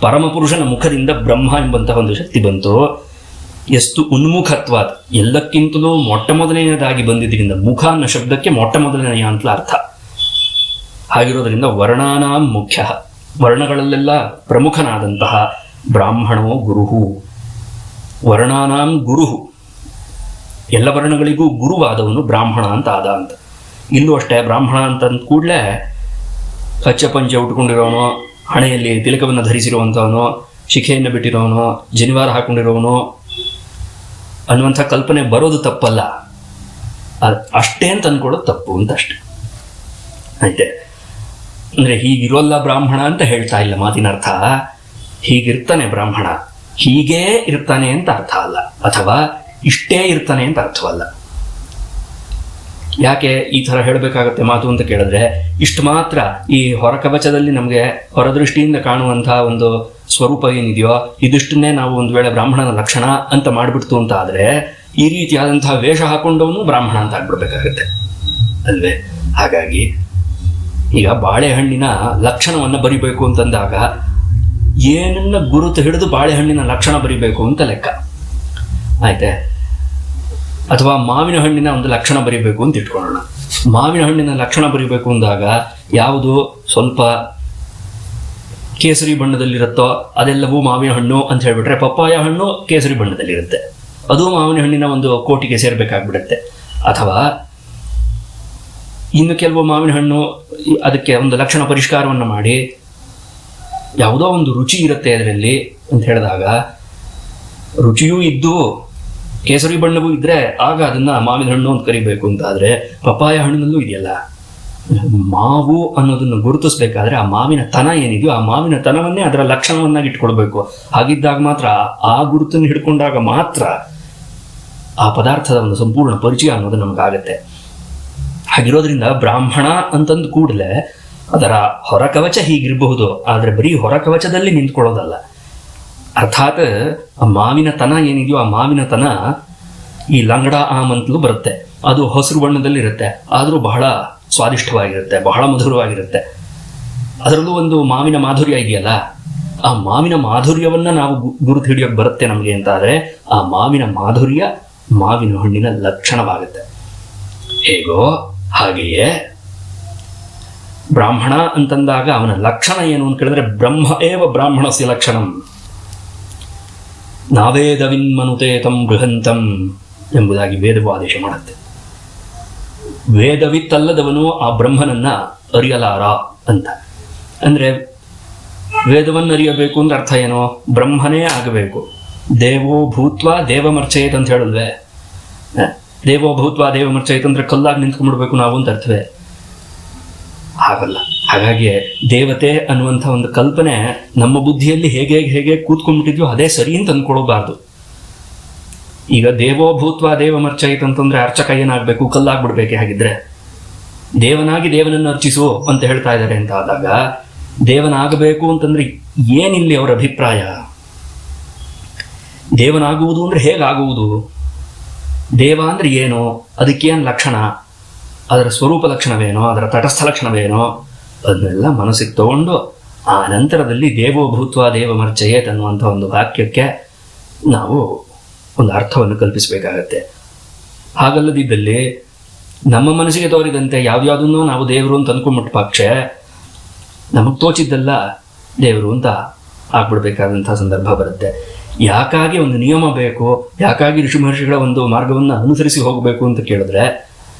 ಪರಮಪುರುಷನ ಮುಖದಿಂದ ಬ್ರಹ್ಮ ಎಂಬಂತಹ ಒಂದು ಶಕ್ತಿ ಬಂತು. ಎಷ್ಟು ಉನ್ಮುಖತ್ವಾದ, ಎಲ್ಲಕ್ಕಿಂತಲೂ ಮೊಟ್ಟ ಮೊದಲನೆಯದಾಗಿ ಬಂದಿದ್ದರಿಂದ, ಮುಖ ಅನ್ನೋ ಶಬ್ದಕ್ಕೆ ಮೊಟ್ಟ ಮೊದಲನೆಯ ಅಂತಲ ಅರ್ಥ. ಹಾಗಿರೋದ್ರಿಂದ ವರ್ಣಾನಾಂ ಮುಖ್ಯ, ವರ್ಣಗಳಲ್ಲೆಲ್ಲ ಪ್ರಮುಖನಾದಂತಹ ಬ್ರಾಹ್ಮಣೋ ಗುರುಹು, ವರ್ಣಾನಾಂ ಗುರುಹು, ಎಲ್ಲ ವರ್ಣಗಳಿಗೂ ಗುರುವಾದವನು ಬ್ರಾಹ್ಮಣ ಅಂತ ಆದ ಅಂತ. ಇಲ್ಲೂ ಅಷ್ಟೇ ಬ್ರಾಹ್ಮಣ ಅಂತಂದ ಕೂಡಲೇ ಕಚ್ಚ ಪಂಚೆ ಉಟ್ಕೊಂಡಿರೋನು, ಹಣೆಯಲ್ಲಿ ತಿಲಕವನ್ನು ಧರಿಸಿರುವಂಥವನು, ಶಿಖೆಯನ್ನು ಬಿಟ್ಟಿರೋನು, ಜನಿವಾರ ಹಾಕೊಂಡಿರೋನು ಅನ್ನುವಂಥ ಕಲ್ಪನೆ ಬರೋದು ತಪ್ಪಲ್ಲ, ಅಷ್ಟೇ ಅಂತ ಅಂದ್ಕೊಳ್ಳೋದು ತಪ್ಪು ಅಂತ ಅಷ್ಟೆ. ಆಯ್ತೆ ಅಂದರೆ ಹೀಗಿರೋಲ್ಲ ಬ್ರಾಹ್ಮಣ ಅಂತ ಹೇಳ್ತಾ ಇಲ್ಲ ಮಾತಿನ ಅರ್ಥ. ಹೀಗಿರ್ತಾನೆ ಬ್ರಾಹ್ಮಣ, ಹೀಗೇ ಇರ್ತಾನೆ ಅಂತ ಅರ್ಥ ಅಲ್ಲ, ಅಥವಾ ಇಷ್ಟೇ ಇರ್ತಾನೆ ಅಂತ ಅರ್ಥವಲ್ಲ. ಯಾಕೆ ಈ ಥರ ಹೇಳಬೇಕಾಗತ್ತೆ ಮಾತು ಅಂತ ಕೇಳಿದ್ರೆ, ಇಷ್ಟು ಮಾತ್ರ ಈ ಹೊರಕವಚದಲ್ಲಿ ನಮಗೆ ಹೊರದೃಷ್ಟಿಯಿಂದ ಕಾಣುವಂತಹ ಒಂದು ಸ್ವರೂಪ ಏನಿದೆಯೋ ಇದಿಷ್ಟನ್ನೇ ನಾವು ಒಂದು ವೇಳೆ ಬ್ರಾಹ್ಮಣನ ಲಕ್ಷಣ ಅಂತ ಮಾಡಿಬಿಡ್ತು ಅಂತ ಆದರೆ ಈ ರೀತಿಯಾದಂತಹ ವೇಷ ಹಾಕೊಂಡವನು ಬ್ರಾಹ್ಮಣ ಅಂತ ಆಗ್ಬಿಡ್ಬೇಕಾಗತ್ತೆ ಅಲ್ವೇ? ಹಾಗಾಗಿ ಈಗ ಬಾಳೆಹಣ್ಣಿನ ಲಕ್ಷಣವನ್ನು ಬರಿಬೇಕು ಅಂತಂದಾಗ ಏನನ್ನ ಗುರುತು ಹಿಡಿದು ಬಾಳೆಹಣ್ಣಿನ ಲಕ್ಷಣ ಬರಿಬೇಕು ಅಂತ ಲೆಕ್ಕ, ಆಯ್ತೆ? ಅಥವಾ ಮಾವಿನ ಹಣ್ಣಿನ ಒಂದು ಲಕ್ಷಣ ಬರಿಬೇಕು ಅಂತ ಇಟ್ಕೊಳ್ಳೋಣ. ಮಾವಿನ ಹಣ್ಣಿನ ಲಕ್ಷಣ ಬರಿಬೇಕು ಅಂದಾಗ ಯಾವುದು ಸ್ವಲ್ಪ ಕೇಸರಿ ಬಣ್ಣದಲ್ಲಿರುತ್ತೋ ಅದೆಲ್ಲವೂ ಮಾವಿನ ಹಣ್ಣು ಅಂತ ಹೇಳ್ಬಿಟ್ರೆ, ಪಪ್ಪಾಯ ಹಣ್ಣು ಕೇಸರಿ ಬಣ್ಣದಲ್ಲಿರುತ್ತೆ, ಅದು ಮಾವಿನ ಹಣ್ಣಿನ ಒಂದು ಕೋಟಿಗೆ ಸೇರ್ಬೇಕಾಗ್ಬಿಡುತ್ತೆ. ಅಥವಾ ಇನ್ನು ಕೆಲವು ಮಾವಿನ ಹಣ್ಣು ಅದಕ್ಕೆ ಒಂದು ಲಕ್ಷಣ ಪರಿಷ್ಕಾರವನ್ನು ಮಾಡಿ ಯಾವುದೋ ಒಂದು ರುಚಿ ಇರುತ್ತೆ ಅದರಲ್ಲಿ ಅಂತ ಹೇಳಿದಾಗ, ರುಚಿಯೂ ಇದ್ದು ಕೇಸರಿ ಬಣ್ಣವೂ ಇದ್ರೆ ಆಗ ಅದನ್ನ ಮಾವಿನ ಹಣ್ಣು ಅಂತ ಕರಿಬೇಕು ಅಂತ. ಆದರೆ ಪಪ್ಪಾಯ ಹಣ್ಣಿನಲ್ಲೂ ಇದೆಯಲ್ಲ, ಮಾವು ಅನ್ನೋದನ್ನು ಗುರುತಿಸ್ಬೇಕಾದ್ರೆ ಆ ಮಾವಿನ ತನ ಏನಿದೆಯೋ ಆ ಮಾವಿನ ತನವನ್ನೇ ಅದರ ಲಕ್ಷಣವನ್ನಾಗಿ ಇಟ್ಕೊಳ್ಬೇಕು. ಹಾಗಿದ್ದಾಗ ಮಾತ್ರ, ಆ ಗುರುತನ್ನು ಹಿಡ್ಕೊಂಡಾಗ ಮಾತ್ರ ಆ ಪದಾರ್ಥದ ಒಂದು ಸಂಪೂರ್ಣ ಪರಿಚಯ ಅನ್ನೋದು ನಮಗಾಗತ್ತೆ. ಹಾಗಿರೋದ್ರಿಂದ ಬ್ರಾಹ್ಮಣ ಅಂತಂದು ಕೂಡಲೇ ಅದರ ಹೊರಕವಚ ಹೀಗಿರಬಹುದು, ಆದರೆ ಬರೀ ಹೊರಕವಚದಲ್ಲಿ ನಿಂತ್ಕೊಳ್ಳೋದಲ್ಲ. ಅರ್ಥಾತ್ ಆ ಮಾವಿನ ತನ ಏನಿದೆಯೋ ಆ ಮಾವಿನ ತನ ಈ ಲಂಗಡ ಆಮ್ ಅಂತಲೂ ಬರುತ್ತೆ, ಅದು ಹಸಿರು ಬಣ್ಣದಲ್ಲಿರುತ್ತೆ, ಆದರೂ ಬಹಳ ಸ್ವಾದಿಷ್ಟವಾಗಿರುತ್ತೆ, ಬಹಳ ಮಧುರವಾಗಿರುತ್ತೆ. ಅದರಲ್ಲೂ ಒಂದು ಮಾವಿನ ಮಾಧುರ್ಯ ಇದೆಯಲ್ಲ, ಆ ಮಾವಿನ ಮಾಧುರ್ಯವನ್ನ ನಾವು ಗುರುತು ಹಿಡಿಯೋಕೆ ಬರುತ್ತೆ ನಮಗೆ ಅಂತ ಆದರೆ ಆ ಮಾವಿನ ಮಾಧುರ್ಯ ಮಾವಿನ ಹಣ್ಣಿನ ಲಕ್ಷಣವಾಗುತ್ತೆ. ಹೇಗೋ ಹಾಗೆಯೇ ಬ್ರಾಹ್ಮಣ ಅಂತಂದಾಗ ಅವನ ಲಕ್ಷಣ ಏನು ಅಂತ ಕೇಳಿದ್ರೆ, ಬ್ರಹ್ಮ ಏವ ಬ್ರಾಹ್ಮಣಸ್ಯ ಲಕ್ಷಣಂ ನಾವೇದವಿನ್ಮನುತೇತಂ ಬೃಹಂತಂ ಎಂಬುದಾಗಿ ವೇದವು ಆದೇಶ ಮಾಡುತ್ತೆ. ವೇದವಿತ್ತಲ್ಲದವನು ಆ ಬ್ರಹ್ಮನನ್ನ ಅರಿಯಲಾರ ಅಂತ. ಅಂದರೆ ವೇದವನ್ನು ಅರಿಯಬೇಕು ಅಂದ್ರೆ ಅರ್ಥ ಏನು? ಬ್ರಹ್ಮನೇ ಆಗಬೇಕು. ದೇವೋ ಭೂತ್ವ ದೇವಮರ್ಚಯತ್ ಅಂತ ಹೇಳಿದ್ವೆ. ದೇವೋ ಭೂತ್ವ ದೇವಮರ್ಚಯತ್ ಅಂದ್ರೆ ಕಲ್ಲಾಗಿ ನಿಂತ್ಕೊಂಡ್ಬಿಡ್ಬೇಕು ನಾವು ಅಂತ ಅರ್ಥವೇ? ಹಾಗಲ್ಲ. ಹಾಗಾಗಿ ದೇವತೆ ಅನ್ನುವಂಥ ಒಂದು ಕಲ್ಪನೆ ನಮ್ಮ ಬುದ್ಧಿಯಲ್ಲಿ ಹೇಗೆ ಹೇಗೆ ಕೂತ್ಕೊಂಡ್ಬಿಟ್ಟಿದ್ಯೋ ಅದೇ ಸರಿ ಅಂತ ಅಂದ್ಕೊಳ್ಳಬಾರ್ದು. ಈಗ ದೇವೋ ಭೂತ್ವ ದೇವಮರ್ಚಯಿತ್ ಅಂತಂದ್ರೆ ಅರ್ಚಕ ಏನಾಗಬೇಕು? ಕಲ್ಲಾಗ್ಬಿಡ್ಬೇಕೆ? ಹಾಗಿದ್ರೆ ದೇವನಾಗಿ ದೇವನನ್ನು ಅರ್ಚಿಸು ಅಂತ ಹೇಳ್ತಾ ಇದ್ದಾರೆ ಅಂತ ಆದಾಗ ದೇವನಾಗಬೇಕು ಅಂತಂದ್ರೆ ಏನಿಲ್ಲಿ ಅವರ ಅಭಿಪ್ರಾಯ? ದೇವನಾಗುವುದು ಅಂದರೆ ಹೇಗಾಗುವುದು? ದೇವ ಅಂದರೆ ಏನು? ಅದಕ್ಕೇನು ಲಕ್ಷಣ? ಅದರ ಸ್ವರೂಪ ಲಕ್ಷಣವೇನೋ, ಅದರ ತಟಸ್ಥ ಲಕ್ಷಣವೇನೋ, ಅದನ್ನೆಲ್ಲ ಮನಸ್ಸಿಗೆ ತಗೊಂಡು ಆ ನಂತರದಲ್ಲಿ ದೇವೋ ಭೂತ್ವ ದೇವಮರ್ಚಯೇತ್ ಅನ್ನುವಂಥ ಒಂದು ವಾಕ್ಯಕ್ಕೆ ನಾವು ಒಂದು ಅರ್ಥವನ್ನು ಕಲ್ಪಿಸಬೇಕಾಗತ್ತೆ. ಹಾಗಲ್ಲದಿದ್ದಲ್ಲಿ ನಮ್ಮ ಮನಸ್ಸಿಗೆ ತೋರಿದಂತೆ ಯಾವ್ಯಾವುದನ್ನೋ ನಾವು ದೇವರು ಅಂತ ಅಂದ್ಕೊಂಡ್ಬಿಟ್ಟು ಪಕ್ಷೆ ನಮಗೆ ತೋಚಿದ್ದೆಲ್ಲ ದೇವರು ಅಂತ ಆಗ್ಬಿಡ್ಬೇಕಾದಂಥ ಸಂದರ್ಭ ಬರುತ್ತೆ. ಯಾಕಾಗಿ ಒಂದು ನಿಯಮ ಬೇಕು, ಯಾಕಾಗಿ ಋಷಿ ಮಹರ್ಷಿಗಳ ಒಂದು ಮಾರ್ಗವನ್ನು ಅನುಸರಿಸಿ ಹೋಗಬೇಕು ಅಂತ ಕೇಳಿದ್ರೆ,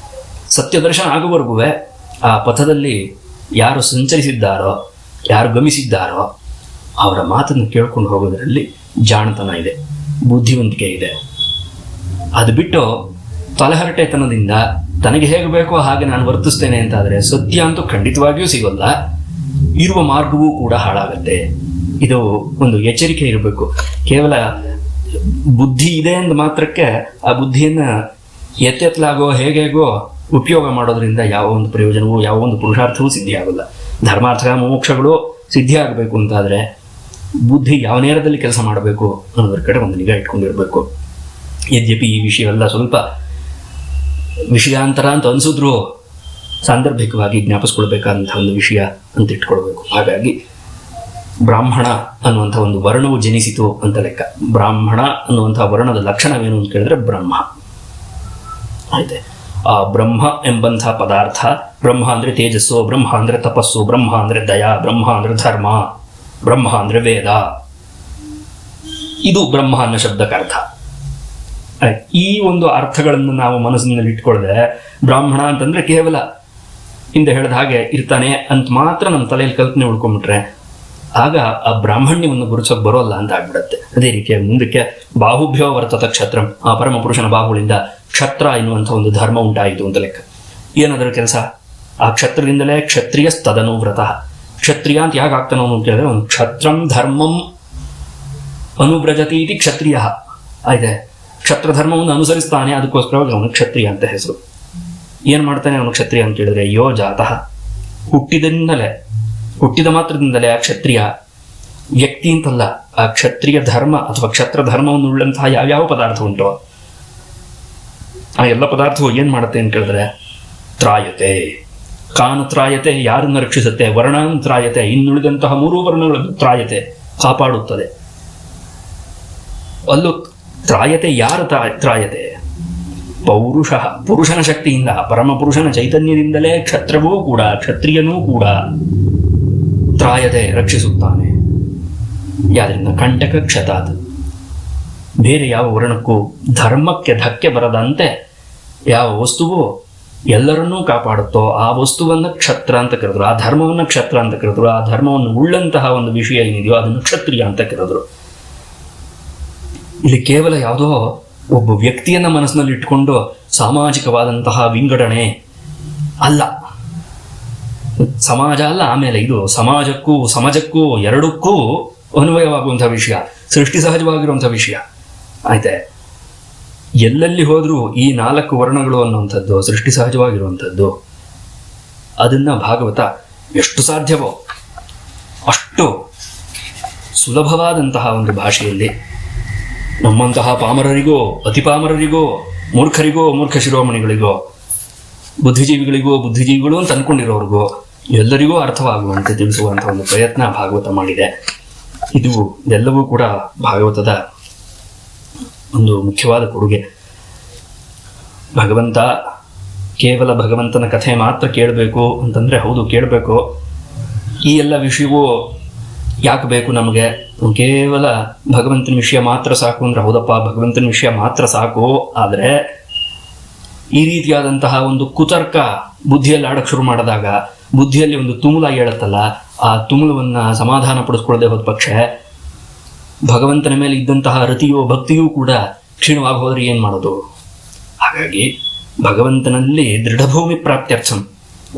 ಸತ್ಯದರ್ಶನ ಆಗುವವರೆಗೂ ಆ ಪಥದಲ್ಲಿ ಯಾರು ಸಂಚರಿಸಿದ್ದಾರೋ, ಯಾರು ಗಮಿಸಿದ್ದಾರೋ ಅವರ ಮಾತನ್ನು ಕೇಳ್ಕೊಂಡು ಹೋಗೋದರಲ್ಲಿ ಜಾಣತನ ಇದೆ, ಬುದ್ಧಿವಂತಿಕೆ ಇದೆ. ಅದು ಬಿಟ್ಟು ತಲೆಹರಟೆತನದಿಂದ ತನಗೆ ಹೇಗೆ ಬೇಕೋ ಹಾಗೆ ನಾನು ವರ್ತಿಸ್ತೇನೆ ಅಂತಾದರೆ ಸತ್ಯ ಅಂತೂ ಖಂಡಿತವಾಗಿಯೂ ಸಿಗೋಲ್ಲ, ಇರುವ ಮಾರ್ಗವೂ ಕೂಡ ಹಾಳಾಗತ್ತೆ. ಇದು ಒಂದು ಎಚ್ಚರಿಕೆ ಇರಬೇಕು. ಕೇವಲ ಬುದ್ಧಿ ಇದೆ ಅಂದ ಮಾತ್ರಕ್ಕೆ ಆ ಬುದ್ಧಿಯನ್ನು ಎತ್ತೆತ್ತಲಾಗೋ ಹೇಗೇಗೋ ಉಪಯೋಗ ಮಾಡೋದ್ರಿಂದ ಯಾವ ಒಂದು ಪ್ರಯೋಜನವೂ ಯಾವ ಒಂದು ಪುರುಷಾರ್ಥವೂ ಸಿದ್ಧಿಯಾಗಲ್ಲ. ಧರ್ಮಾರ್ಥ ಮೋಕ್ಷಗಳು ಸಿದ್ಧಿ ಆಗಬೇಕು ಅಂತಾದರೆ ಬುದ್ಧಿ ಯಾವ ನೇರದಲ್ಲಿ ಕೆಲಸ ಮಾಡಬೇಕು ಅನ್ನೋದ್ರ ಕಡೆ ಒಂದು ನಿಗಾ ಇಟ್ಕೊಂಡಿರಬೇಕು. ಯದ್ಯಪಿ ಈ ವಿಷಯವೆಲ್ಲ ಸ್ವಲ್ಪ ವಿಷಯಾಂತರ ಅಂತ ಅನಿಸಿದ್ರು ಸಾಂದರ್ಭಿಕವಾಗಿ ಜ್ಞಾಪಿಸ್ಕೊಳ್ಬೇಕಾದಂಥ ಒಂದು ವಿಷಯ ಅಂತ ಇಟ್ಕೊಳ್ಬೇಕು. ಹಾಗಾಗಿ ಬ್ರಾಹ್ಮಣ ಅನ್ನುವಂಥ ಒಂದು ವರ್ಣವು ಜನಿಸಿತು ಅಂತ ಲೆಕ್ಕ. ಬ್ರಾಹ್ಮಣ ಅನ್ನುವಂಥ ವರ್ಣದ ಲಕ್ಷಣವೇನು ಅಂತ ಕೇಳಿದ್ರೆ ಬ್ರಹ್ಮ. ಆಯ್ತೆ, ಆ ಬ್ರಹ್ಮ ಎಂಬಂಥ ಪದಾರ್ಥ, ಬ್ರಹ್ಮ ಅಂದರೆ ತೇಜಸ್ಸು, ಬ್ರಹ್ಮ ಅಂದರೆ ತಪಸ್ಸು, ಬ್ರಹ್ಮ ಅಂದರೆ ದಯಾ, ಬ್ರಹ್ಮ ಅಂದರೆ ಧರ್ಮ, ಬ್ರಹ್ಮ ಅಂದರೆ ವೇದ. ಇದು ಬ್ರಹ್ಮ ಅನ್ನೋ ಶಬ್ದಕ್ಕರ್ಥ. ಈ ಒಂದು ಅರ್ಥಗಳನ್ನು ನಾವು ಮನಸ್ಸಿನಲ್ಲಿ ಇಟ್ಕೊಳ್ಳದೆ ಬ್ರಾಹ್ಮಣ ಅಂತಂದ್ರೆ ಕೇವಲ ಹಿಂದೆ ಹೇಳಿದ ಹಾಗೆ ಇರ್ತಾನೆ ಅಂತ ಮಾತ್ರ ನಮ್ಮ ತಲೆಯಲ್ಲಿ ಕಲ್ಪನೆ ಉಳ್ಕೊಂಡ್ಬಿಟ್ರೆ ಆಗ ಆ ಬ್ರಾಹ್ಮಣ್ಯವನ್ನು ಗುರುತಿಸೋಕೆ ಬರೋಲ್ಲ ಅಂತ ಆಗ್ಬಿಡತ್ತೆ. ಅದೇ ರೀತಿಯಾಗಿ ಮುಂದಕ್ಕೆ ಬಾಹುಭ್ಯೋ ವರ್ತತ ಕ್ಷತ್ರಂ, ಆ ಪರಮ ಪುರುಷನ ಬಾಹುಗಳಿಂದ ಕ್ಷತ್ರ ಎನ್ನುವಂಥ ಒಂದು ಧರ್ಮ ಉಂಟಾಯಿತು ಅಂತ ಲೆಕ್ಕ. ಏನದರ ಕೆಲಸ? ಆ ಕ್ಷತ್ರದಿಂದಲೇ ಕ್ಷತ್ರಿಯ ತದನು ವ್ರತಃ. ಕ್ಷತ್ರಿಯ ಅಂತ ಯಾಕೆ ಆಗ್ತಾನೋ ಅಂತ ಕೇಳಿದ್ರೆ ಒಂದು ಕ್ಷತ್ರಂ ಧರ್ಮಂ ಅನುಬ್ರಜತಿ ಇತಿ ಕ್ಷತ್ರಿಯ. ಆಯ್ತೆ, ಕ್ಷತ್ರ ಧರ್ಮವನ್ನು ಅನುಸರಿಸ್ತಾನೆ, ಅದಕ್ಕೋಸ್ಕರವಾಗಿ ಅವನು ಕ್ಷತ್ರಿಯ ಅಂತ ಹೆಸರು. ಏನು ಮಾಡ್ತಾನೆ ಅವನು ಕ್ಷತ್ರಿಯ ಅಂತ ಕೇಳಿದ್ರೆ ಯೋ ಜಾತಃ, ಹುಟ್ಟಿದ ಮಾತ್ರದಿಂದಲೇ ಆ ಕ್ಷತ್ರಿಯ ವ್ಯಕ್ತಿ ಅಂತಲ್ಲ, ಆ ಕ್ಷತ್ರಿಯ ಧರ್ಮ ಅಥವಾ ಕ್ಷತ್ರ ಧರ್ಮವನ್ನು ಉಳ್ಳಂತಹ ಯಾವ್ಯಾವ ಪದಾರ್ಥ ಉಂಟೋ ಆ ಎಲ್ಲ ಪದಾರ್ಥವು ಏನು ಮಾಡುತ್ತೆ ಅಂತ ಕೇಳಿದ್ರೆ ತ್ರಾಯತೆ. ಕಾನ ತ್ರಾಯತೆ, ಯಾರನ್ನು ರಕ್ಷಿಸುತ್ತೆ? ವರ್ಣಾನ್ ತ್ರಾಯತೆ, ಇನ್ನುಳಿದಂತಹ ಮೂರೂ ವರ್ಣಗಳನ್ನು ತ್ರಾಯತೆ, ಕಾಪಾಡುತ್ತದೆ. ಅಲ್ಲೂ ತ್ರಾಯತೆ, ಯಾರು ತ್ರಾಯತೆ? ಪೌರುಷಃ, ಪುರುಷನ ಶಕ್ತಿಯಿಂದ, ಪರಮ ಪುರುಷನ ಚೈತನ್ಯದಿಂದಲೇ ಕ್ಷತ್ರವೂ ಕೂಡ ಕ್ಷತ್ರಿಯನೂ ಕೂಡ ತ್ರಾಯತೆ, ರಕ್ಷಿಸುತ್ತಾನೆ. ಯಾರಿಂದ? ಕಂಟಕ ಕ್ಷತಾತ್. ಬೇರೆ ಯಾವ ವರ್ಣಕ್ಕೂ ಧರ್ಮಕ್ಕೆ ಧಕ್ಕೆ ಬರದಂತೆ ಯಾವ ವಸ್ತುವು ಎಲ್ಲರನ್ನೂ ಕಾಪಾಡುತ್ತೋ ಆ ವಸ್ತುವನ್ನು ಕ್ಷತ್ರ ಅಂತ ಕರೆದ್ರು, ಆ ಧರ್ಮವನ್ನು ಕ್ಷತ್ರ ಅಂತ ಕರೆದ್ರು, ಆ ಧರ್ಮವನ್ನು ಉಳ್ಳಂತಹ ಒಂದು ವಿಷಯ ಏನಿದೆಯೋ ಅದನ್ನು ಕ್ಷತ್ರಿಯ ಅಂತ ಕರೆದ್ರು. ಇಲ್ಲಿ ಕೇವಲ ಯಾವುದೋ ಒಬ್ಬ ವ್ಯಕ್ತಿಯನ್ನ ಮನಸ್ಸಿನಲ್ಲಿ ಇಟ್ಕೊಂಡು ಸಾಮಾಜಿಕವಾದಂತಹ ವಿಂಗಡಣೆ ಅಲ್ಲ, ಸಮಾಜ ಅಲ್ಲ. ಆಮೇಲೆ ಇದು ಸಮಾಜಕ್ಕೂ ಎರಡಕ್ಕೂ ಅನ್ವಯವಾಗುವಂಥ ವಿಷಯ, ಸೃಷ್ಟಿ ಸಹಜವಾಗಿರುವಂಥ ವಿಷಯ. ಆಯ್ತೆ, ಎಲ್ಲೆಲ್ಲಿ ಹೋದರೂ ಈ 4 ವರ್ಣಗಳು ಅನ್ನುವಂಥದ್ದು ಸೃಷ್ಟಿ ಸಹಜವಾಗಿರುವಂಥದ್ದು. ಅದನ್ನು ಭಾಗವತ ಎಷ್ಟು ಸಾಧ್ಯವೋ ಅಷ್ಟು ಸುಲಭವಾದಂತಹ ಒಂದು ಭಾಷೆಯಲ್ಲಿ ನಮ್ಮಂತಹ ಪಾಮರರಿಗೋ ಅತಿ ಪಾಮರರಿಗೋ ಮೂರ್ಖರಿಗೋ ಮೂರ್ಖ ಶಿರೋಮಣಿಗಳಿಗೋ ಬುದ್ಧಿಜೀವಿಗಳು ಅಂತ ಅಂದ್ಕೊಂಡಿರೋರಿಗೋ ಎಲ್ಲರಿಗೂ ಅರ್ಥವಾಗುವಂತೆ ತಿಳಿಸುವಂಥ ಒಂದು ಪ್ರಯತ್ನ ಭಾಗವತ ಮಾಡಿದೆ. ಇದೆಲ್ಲವೂ ಕೂಡ ಭಾಗವತದ ಒಂದು ಮುಖ್ಯವಾದ ಕೊಡುಗೆ. ಭಗವಂತ, ಕೇವಲ ಭಗವಂತನ ಕಥೆ ಮಾತ್ರ ಕೇಳಬೇಕು ಅಂತಂದರೆ ಹೌದು ಕೇಳಬೇಕು. ಈ ಎಲ್ಲ ವಿಷಯವೂ ಯಾಕೆ ಬೇಕು ನಮಗೆ? ಕೇವಲ ಭಗವಂತನ ವಿಷಯ ಮಾತ್ರ ಸಾಕು ಅಂದರೆ ಹೌದಪ್ಪ, ಭಗವಂತನ ವಿಷಯ ಮಾತ್ರ ಸಾಕು. ಆದರೆ ಈ ರೀತಿಯಾದಂತಹ ಒಂದು ಕುತರ್ಕ ಬುದ್ಧಿಯಲ್ಲಿ ಆಡಕ್ಕೆ ಶುರು ಮಾಡಿದಾಗ ಬುದ್ಧಿಯಲ್ಲಿ ಒಂದು ತುಮುಲ ಹೇಳುತ್ತಲ್ಲ, ಆ ತುಮುಲವನ್ನು ಸಮಾಧಾನ ಪಡಿಸ್ಕೊಳ್ಳದೆ ಹೋದ ಪಕ್ಷ ಭಗವಂತನ ಮೇಲೆ ಇದ್ದಂತಹ ರತಿಯೋ ಭಕ್ತಿಯೂ ಕೂಡ ಕ್ಷೀಣವಾಗಿ ಹೋದರೆ ಏನು ಮಾಡೋದು? ಹಾಗಾಗಿ ಭಗವಂತನಲ್ಲಿ ದೃಢಭೂಮಿ ಪ್ರಾಪ್ತ್ಯರ್ಥಂ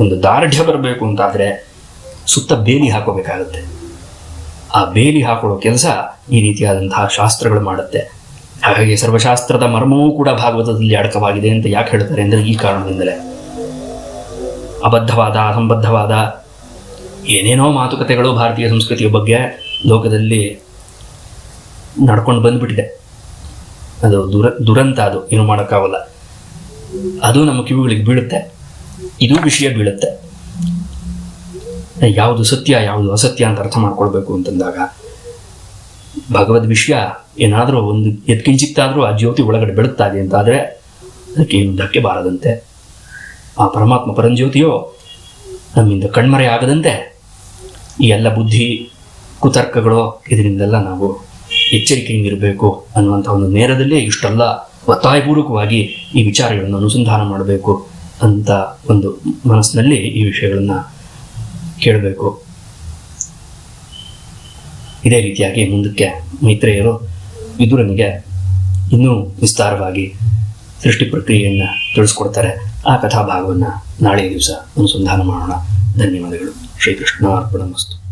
ಒಂದು ದಾರ್ಢ್ಯ ಬರಬೇಕು ಅಂತಾದರೆ ಸುತ್ತ ಬೇಲಿ ಹಾಕೋಬೇಕಾಗತ್ತೆ. ಆ ಬೇಲಿ ಹಾಕೊಳ್ಳೋ ಕೆಲಸ ಈ ರೀತಿಯಾದಂತಹ ಶಾಸ್ತ್ರಗಳು ಮಾಡುತ್ತೆ. ಹಾಗಾಗಿ ಸರ್ವಶಾಸ್ತ್ರದ ಮರ್ಮವೂ ಕೂಡ ಭಾಗವತದಲ್ಲಿ ಅಡಕವಾಗಿದೆ ಅಂತ ಯಾಕೆ ಹೇಳ್ತಾರೆ ಅಂದರೆ ಈ ಕಾರಣದಿಂದಲೇ. ಅಬದ್ಧವಾದ ಅಸಂಬದ್ಧವಾದ ಏನೇನೋ ಮಾತುಕತೆಗಳು ಭಾರತೀಯ ಸಂಸ್ಕೃತಿಯ ಬಗ್ಗೆ ಲೋಕದಲ್ಲಿ ನಡ್ಕೊಂಡು ಬಂದ್ಬಿಟ್ಟಿದೆ. ಅದು ದುರಂತ, ಅದು ಏನು ಮಾಡೋಕ್ಕಾಗಲ್ಲ. ಅದು ನಮ್ಮ ಕಿವಿಗಳಿಗೆ ಬೀಳುತ್ತೆ, ಇದು ವಿಷಯ ಬೀಳುತ್ತೆ. ಯಾವುದು ಸತ್ಯ ಯಾವುದು ಅಸತ್ಯ ಅಂತ ಅರ್ಥ ಮಾಡ್ಕೊಳ್ಬೇಕು ಅಂತಂದಾಗ ಭಗವದ್ ವಿಷಯ ಏನಾದರೂ ಒಂದು ಎತ್ಕಿಂಚಿತ್ತಾದರೂ ಆ ಜ್ಯೋತಿ ಒಳಗಡೆ ಬೆಳಗ್ತಾ ಇದೆ ಅಂತಾದರೆ ಅದಕ್ಕೆ ಏನು ಧಕ್ಕೆ ಬಾರದಂತೆ, ಆ ಪರಮಾತ್ಮ ಪರಂಜ್ಯೋತಿಯೋ ನಮ್ಮಿಂದ ಕಣ್ಮರೆ ಆಗದಂತೆ ಈ ಎಲ್ಲ ಬುದ್ಧಿ ಕುತರ್ಕಗಳು ಇದರಿಂದೆಲ್ಲ ನಾವು ಎಚ್ಚರಿಕೆಯಿಂದ ಇರಬೇಕು ಅನ್ನುವಂಥ ಒಂದು ನೇರದಲ್ಲೇ ಇಷ್ಟೆಲ್ಲ ಒತ್ತಾಯಪೂರ್ವಕವಾಗಿ ಈ ವಿಚಾರಗಳನ್ನು ಅನುಸಂಧಾನ ಮಾಡಬೇಕು ಅಂತ ಒಂದು ಮನಸ್ಸಿನಲ್ಲಿ ಈ ವಿಷಯಗಳನ್ನು ಕೇಳಬೇಕು. ಇದೇ ರೀತಿಯಾಗಿ ಮುಂದಕ್ಕೆ ಮೈತ್ರೇಯರು ವಿದುರನಿಗೆ ಇನ್ನೂ ವಿಸ್ತಾರವಾಗಿ ಸೃಷ್ಟಿ ಪ್ರಕ್ರಿಯೆಯನ್ನು ತಿಳಿಸ್ಕೊಡ್ತಾರೆ. ಆ ಕಥಾಭಾಗವನ್ನು ನಾಳೆ ದಿವಸ ಅನುಸಂಧಾನ ಮಾಡೋಣ. ಧನ್ಯವಾದಗಳು. ಶ್ರೀಕೃಷ್ಣ ಅರ್ಪಣಮಸ್ತು.